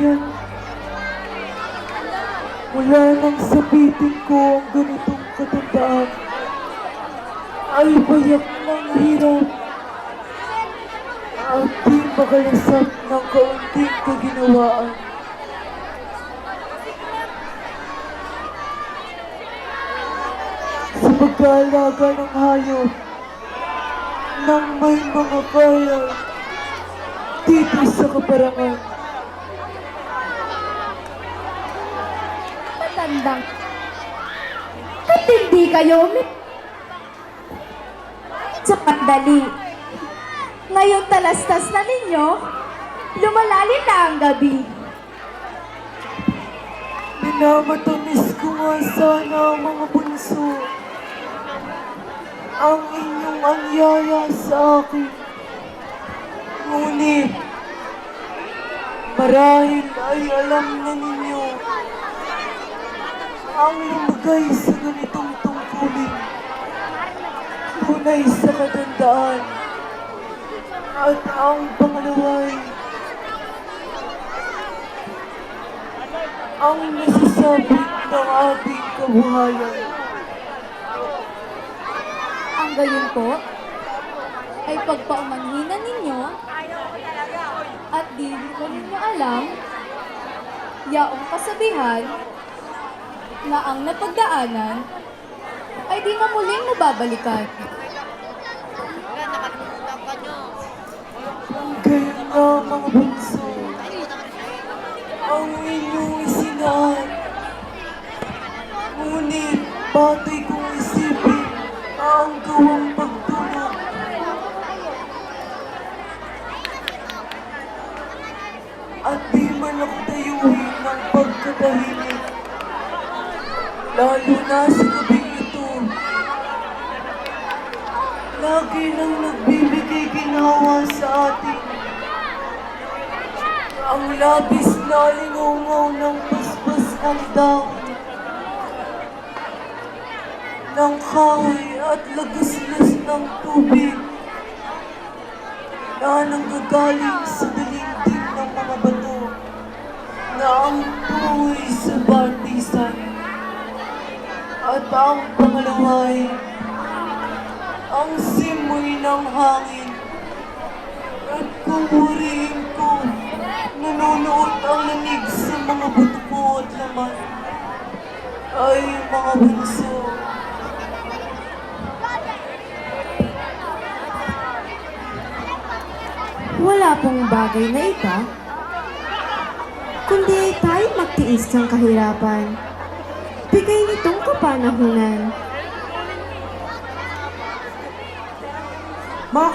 yan. Mula nang sabitin ko ang ganitong katandaan, ay bayak ng hirap at di makalasap ng kaunting kaginawaan. Sa pag-aalaga ng hayop nang may mga kaya dito sa kaparangan. Matandang. At hindi kayo sa pandali. Ngayon talastas na ninyo, lumalalim na ang gabi. Minamatamis ko nga sana mga bunso ang inyong anyaya sa akin. Ngunit marahil ay alam na ninyo ang lumagay sa ganitong tungkulin. Tunay sa katandaan at ang pangalaway ang nasasabit ng ating kabuhayan. Ang gayon po ay pagpaumanhinan ninyo at di ko ninyo alam yaong kasabihan na ang napagdaanan ay di na muling mababalikan. Kaya nga mga bunso, ang inyong isinaan. Ngunit batay kong isipin ang gawang pagtulog. At di man ako tayuhin ng pagkatahimik. Lalo na sa gabing ito. Lagi nang nagbibigay ginawa sa atin. Ang labis na linungaw ng paspas ng dahon, ng kahoy at lagaslas ng tubig na nanggagaling sa daligdig ng mga bato na ang tuloy sa batisan. At ang pangalaway, ang simoy ng hangin. At kung huriin ko, nanonood ang lamig sa mga buto ko at laman, ay mga bunso. Wala pong bagay na ita, kundi ay tayo magtiis ng kahirapan. Bigay nitong kapanahunan. Mga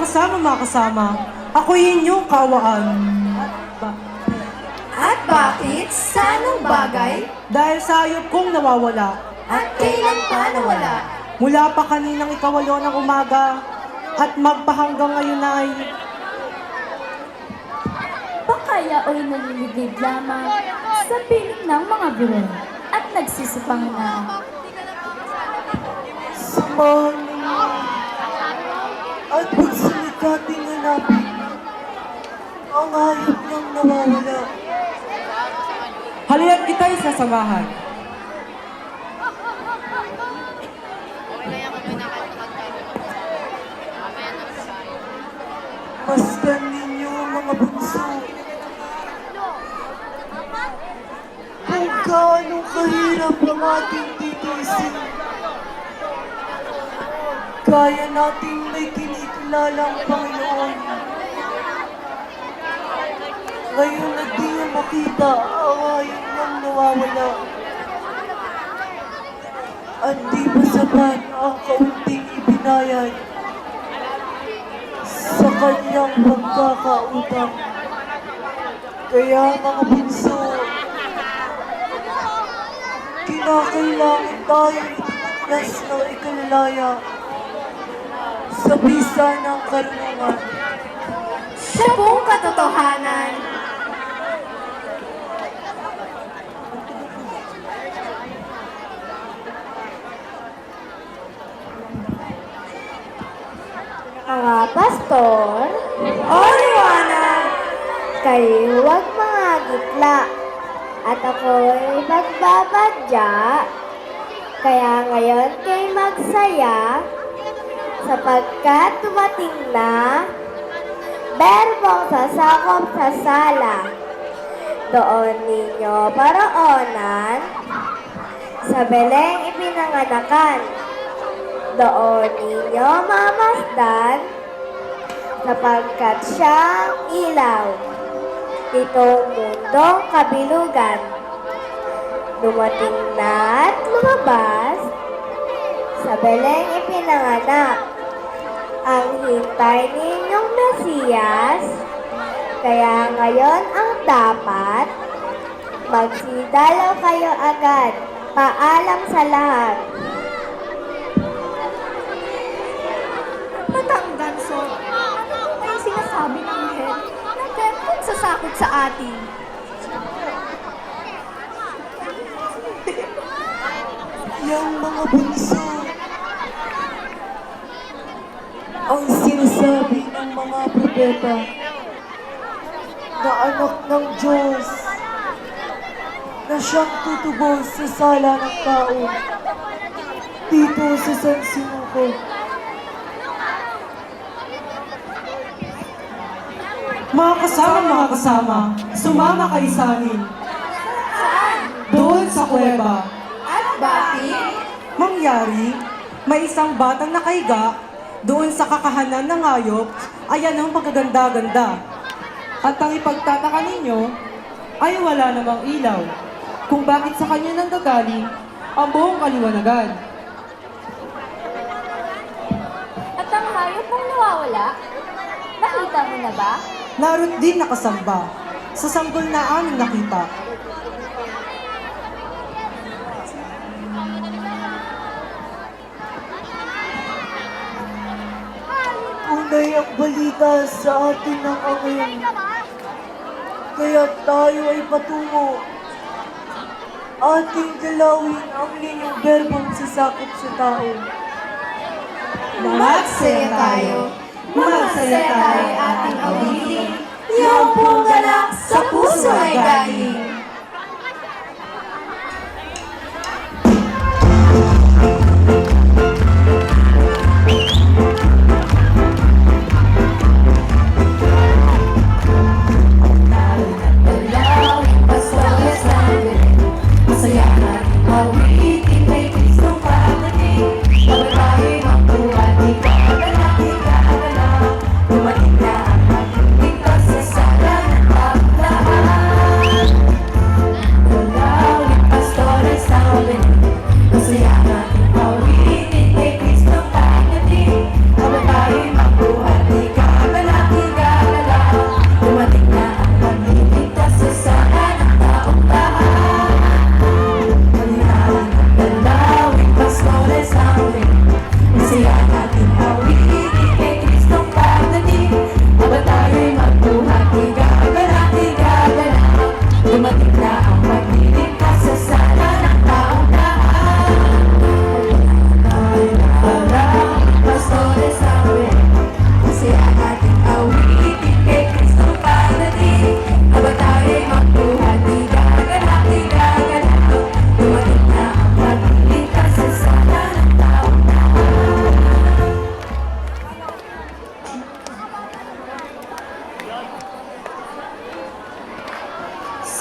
kasama, ako'y inyong kawaan. At bakit? Sa anong bagay? Dahil sa ayop kong nawawala. At kailan pa nawala? Mula pa kaninang ikawalo ng umaga at magpahanggang ngayon ay Kaya o'y naliligid lamang sa piling ng mga buwan at nagsisipang na. Samahan ninyo at pagsalikating hanapin ang hayop niyang nawawala. halina't kita'y sasamahan. Masdan ninyo mga bunso. Kung gaano kahirap ang ating titiisin. Kaya nating may kinikilalang Panginoon. Ngayon na di niya makita ang hayop niyang nawawala. At di ba sapat ang kaunting ibinayad sa kanyang pagkakautang. Kaya mga bunso, kinakailangan tayo itinaglas ng ikalalaya sa bisa ng karunungan. Siya pong katotohanan. Mga pastor, o liwanag, kayo huwag mga gitla. at ako'y magbabadya. Kaya ngayon kay magsaya, sapagkat dumating na berbong sasakop sa sala. Doon ninyo paroonan, sa Beleng ipinanganakan. Doon ninyo mamasdan, sapagkat siyang ilaw nitong mundong kabilugan. Dumating na at lumabas, sa Beleng ipinanganak ang hintay ninyong Mesiyas. Kaya ngayon ang dapat, magsidalaw kayo agad. Paalam sa lahat. Batang Ganso, ano po yung sinasabi ng anghel na tempong sasakot sa atin? Yang mga bunso, ang sinasabi ng mga propeta na anak ng Diyos na siyang tutubos sa sala ng tao dito sa San Sinuko. Mga kasama, sumama kayo sa amin. Doon sa kuweba. At bakit? Mangyari, may isang batang nakaiga doon sa kakahanan ng hayop, ayan ang pagkaganda-ganda. At ang ipagtataka ninyo ay wala namang ilaw, kung bakit sa kanya nanggagaling ang buong kaliwanagan. At ang hayop mong nawawala, nakita mo na ba? Naroon din nakasamba, sa sanggol na aming nakita. Tunay ang balita sa atin ng angel. Kaya tayo ay patungo. Ating dalawin ang linyong berbong sasakop sa tao. Magsaya tayo. Magsaya tayo ating awitin. Iyong pong galak sa puso ay galing.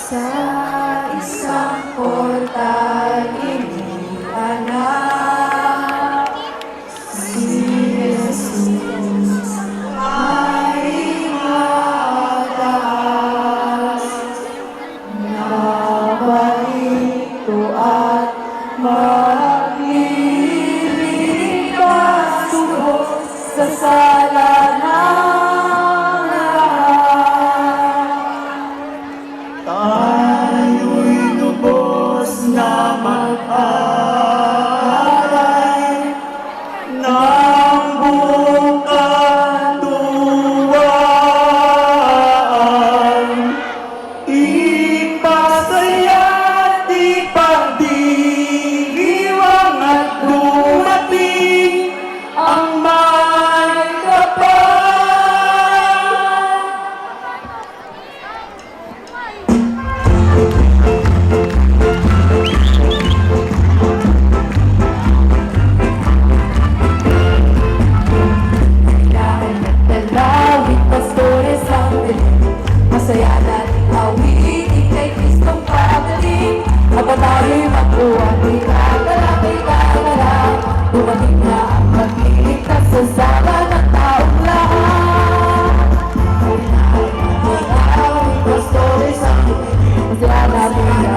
Sa isang portal inianak, si Jesus ay mataas. Nabalito at magliligtas tubos sa sala ng lahat. Tayo'y lubos na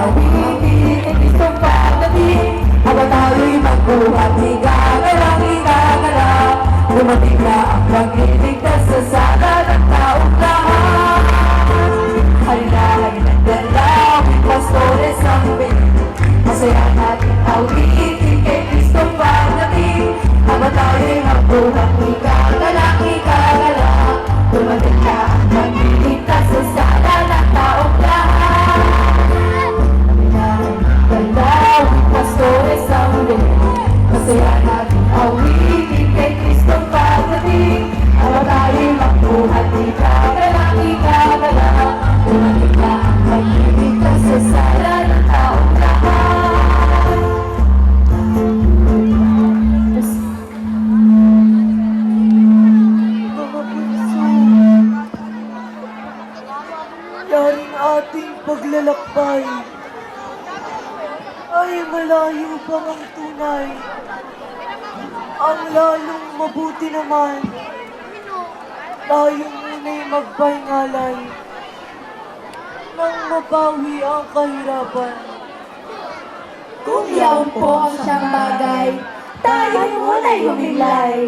awitin ay Kristong pagdating. Habang tayo'y magbuhat, igagalang, igagalang. Dumating na ang pagliligtas sa sala ng taong lahat. Halinahan ng dalaw, pastores ang piling. Masaya natin awitin kay Kristong pagdating. Habang tayo'y magbuhat, igagalang, igagalang. Dumating na ang pagliligtas sa sala ng taong lahat. Halinahan ng dalaw, pastores ang piling. Masaya natin awitin kay Kristong pagdating. Habang tayo'y magbuhat, igagalang, igagalang. Dumating na ang pagliligtas sa sala ng taong lahat. Mga bunso, yaring ating paglalakbay ay malayo pang ang tunay. Ang lalong mabuti naman, tayo muna'y magpahingalay nang mabawi ang kahirapan. Kung yaon po ang siyang bagay, tayo muna'y humilay.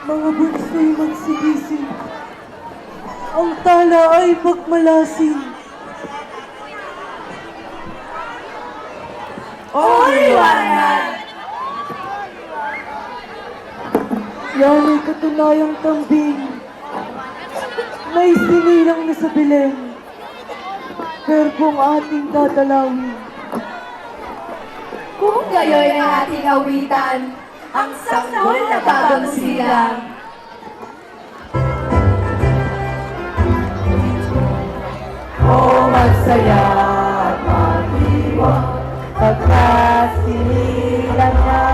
Mga bunso'y magsigising. Ang tala ay pagmalasin. O liwanag! Yan ay katunayang tambing na isinilang na sa Belen. Verbong ating dadalawin. Kung gayoy ang ating awitan, ang sanggol na bagong silang. masaya at mag-iwan pagkat sinilang niya.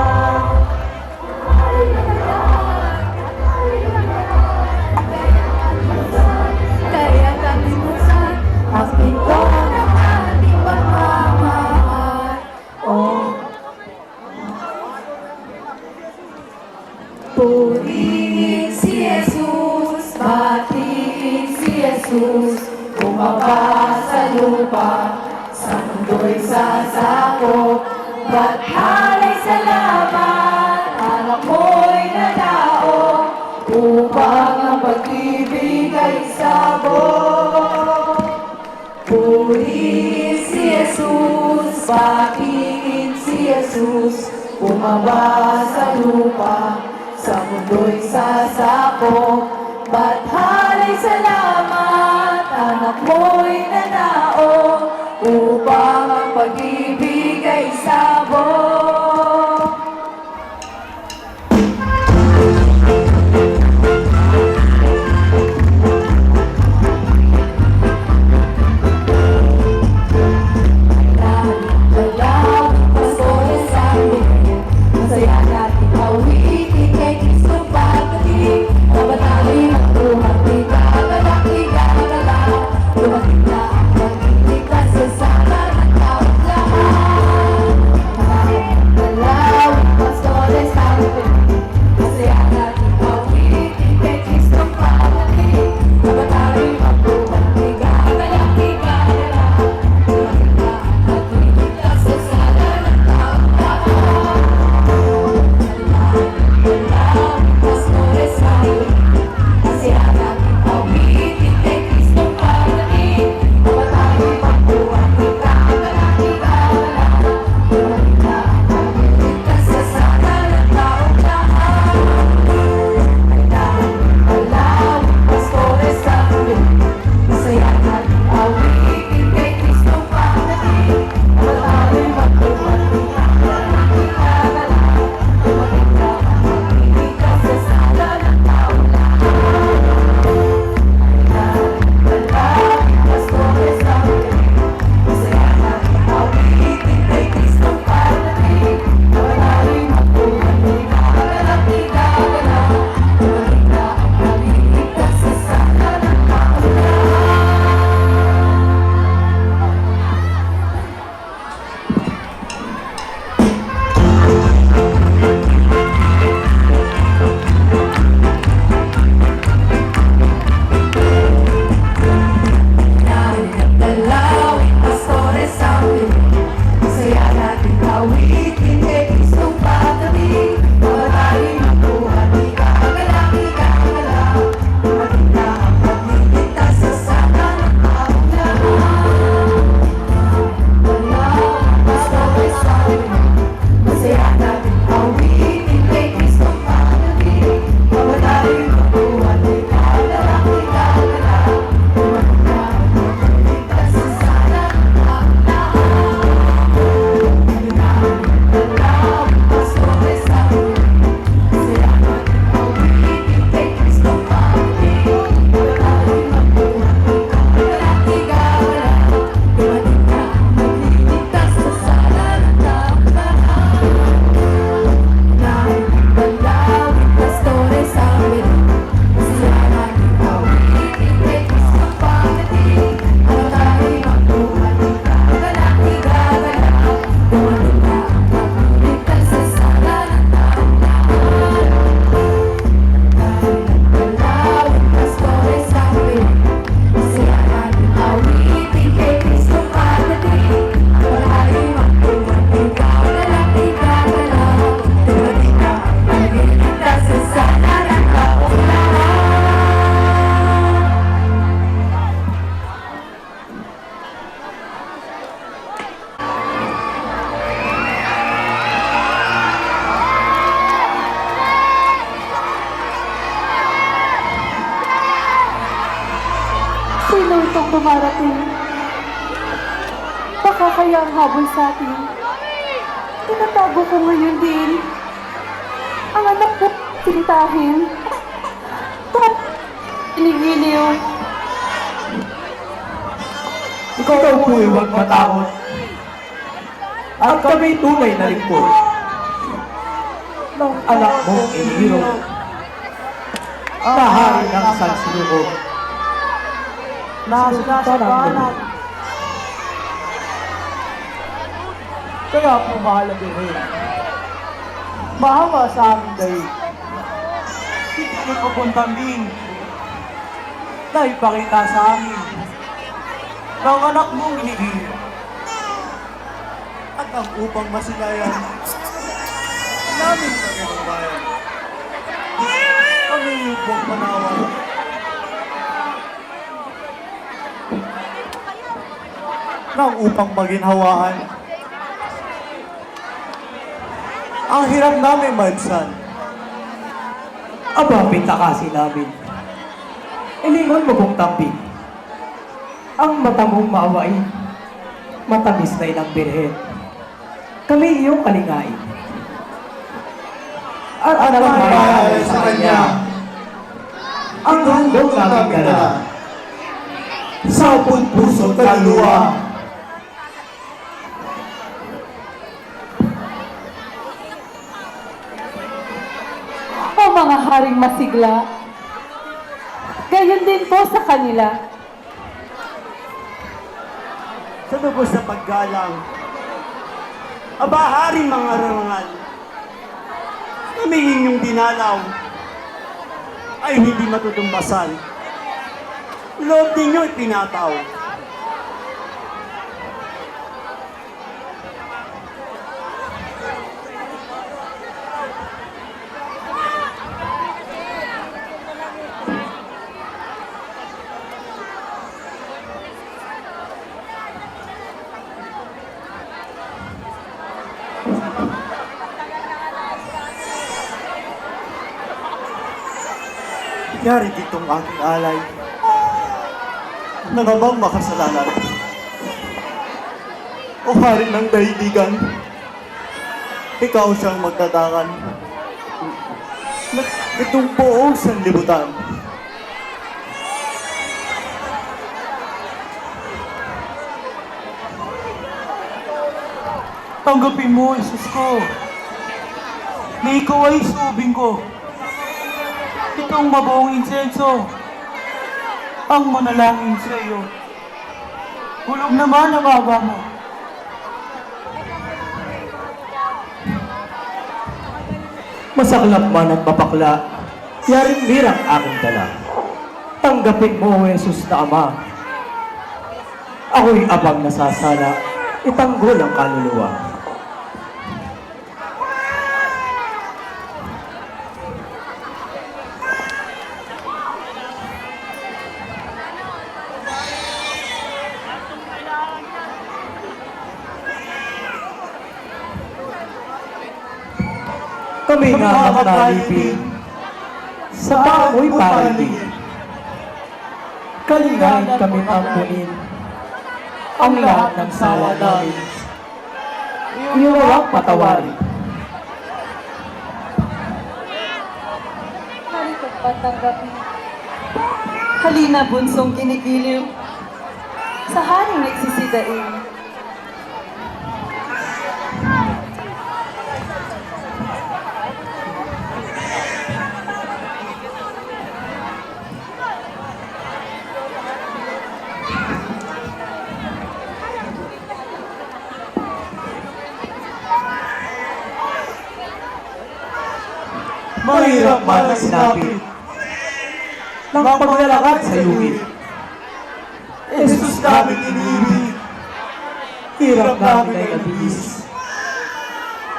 Kaya kalimutan ang pinto ng ating pagmamahal. Oh, Purihin si Jesus, batiin si Jesus, bumaba sa lupa, sa mundo'y sasakop. Ba't halay sa laban, anak mo'y nanao, upang ang pag-ibig ay sabog. Purihin si Jesus, batiin si Jesus, bumaba sa lupa, sa mundo'y sasakop. Ba't halay salamat, anak mo'y nanao, upang ang pag-ibig ay sabog. Dalaw, pastores sa amin, masaya natin awitin kay Kristong pagdating. Mabatali ang buhat ni kagalak-igagalaw, dumating na ang pag-iligtas sa sala ng taong lahat. Dalaw, pastores sa amin, masaya natin awitin kay Kristong pagdating. Mabatali ang buhat ni kagalak-igagalaw, dumating na ang pag-iligtas sa sala ng taong lahat. Pastores sa amin, masaya natin awitin kay Kristong pagdating. Mabatali ang buhat ni kagalak-igagalaw, dumating na ang pag-iligtas sa sala ng taong lahat. Pastores sa amin, masaya natin awitin kay Kristong pagdating. Mabatali ang buhat ni kagalak-igagalaw, dumating na ang pag-iligtas sa sala ng taong lahat. Pastores sa amin, masaya natin awitin kay Kristong pagdating. Mabatali ang buhat ni kagalak-igagalaw, dumating na ang pag-iligtas sa sala ng taong Dalaw, pastores sa amin, masaya natin awitin kay Kristong pagdating. Mabatali ang buhat ni kagalak-igagalaw, dumating na ang pag-iligtas sa sala ng taong lahat. Dalaw, pastores sa amin, masaya natin awitin kay Kristong pagdating. Mabatali ang buhat ni kagalak-igagalaw, dumating na ang pag-iligtas sa sala ng taong lahat. Dalaw, pastores sa amin, masaya natin awitin kay Kristong pagdating. Mabatali ang buhat ni kagalak-igagalaw, dumating na ang pag-iligtas sa sala ng taong lahat. Dalaw, pastores sa amin, masaya natin awitin kay Kristong pagdating. Mabatali ang buhat ni kagalak-igagalaw, dumating na ang pag-iligtas sa sala ng taong lahat. Dalaw, pastores sa amin, masaya natin awitin kay Kristong pagdating. Mabatali ang buhat ni kagalak-igagalaw, dumating na ang pag-iligtas sa sala ng taong lahat. Sino itong dumarating? Baka kaya ang habol sa atin. Tinatago ko ngayon din. Ang anak ko, sintahin. Inigiliw. Ikaw po ay huwag matakot. At kami tunay na lingkod. Ng anak mong inihiro. Na hari ng sansinuko. Na sinasaganan. Kaya po mahalaga rin. Mahawa sa amin dahil. Hindi ko pong tambing. Na ipakita sa amin. Ng anak mong inihiro. At ang upang masilayan namin sa ganang bayan. Kami upang panawan. Nang upang maginhawaan. Ang hirap namin mansan. Aba, pintakasi namin. Ilingon mo kong tamping. Ang mata mong maawain. Matamis na ilang birhen. Kami iyong kalingain. At nangmayari sa kanya ang handog naming dala sa puso kaluluwa. O mga haring masigla, gayon din po sa kanila. Sa lubos na paggalang, aba haring mga rangal, kami inyong dinalaw, ay hindi matutumbasan. Loob ninyo ipinataw. Yari ditong aking alay na namang makasalanan. O hari ng dahidigan, ikaw siyang magdadangan. Itong buong sanlibutan. Tanggapin mo, Jesus ko. Na ikaw ay subing ko. Itong mabuong insenso. Ang manalangin sa iyo. Hulog naman ang awa mo. Masaklap man at mapakla, yaring mirang aking dala. Tanggapin mo, Jesus na Ama. Ako'y abang nasasala, itanggol ang kaluluwa. Kami nga ang nalipin sa bamoy paligid. Kalingain kami tampunin ang lahat ng sala namin. Iyong ang patawarin. Halika patanggapin. Halina bunsong kinikiliw. Sa haring nagsisidain. Mahirap man ang sinapit ng paglalakad sa yuwi. Jesus namin iniibig, hirap namin ay nabihis.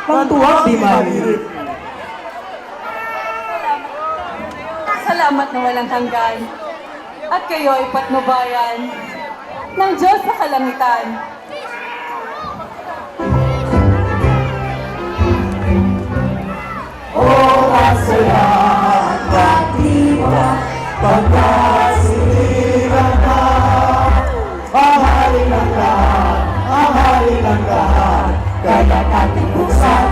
Ng tuwang di malirip. Salamat na walang hanggan. At kayo ay patnubayan ng Diyos sa kalangitan. Pagkasiliran ka, ang hari ng lahat, ang hari ng lahat. Kaya natin buksan,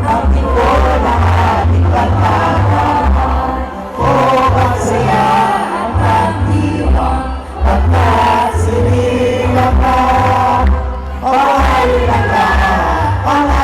ang pinto ng ating panahon. O magsaya ang diwa, Halika na, ang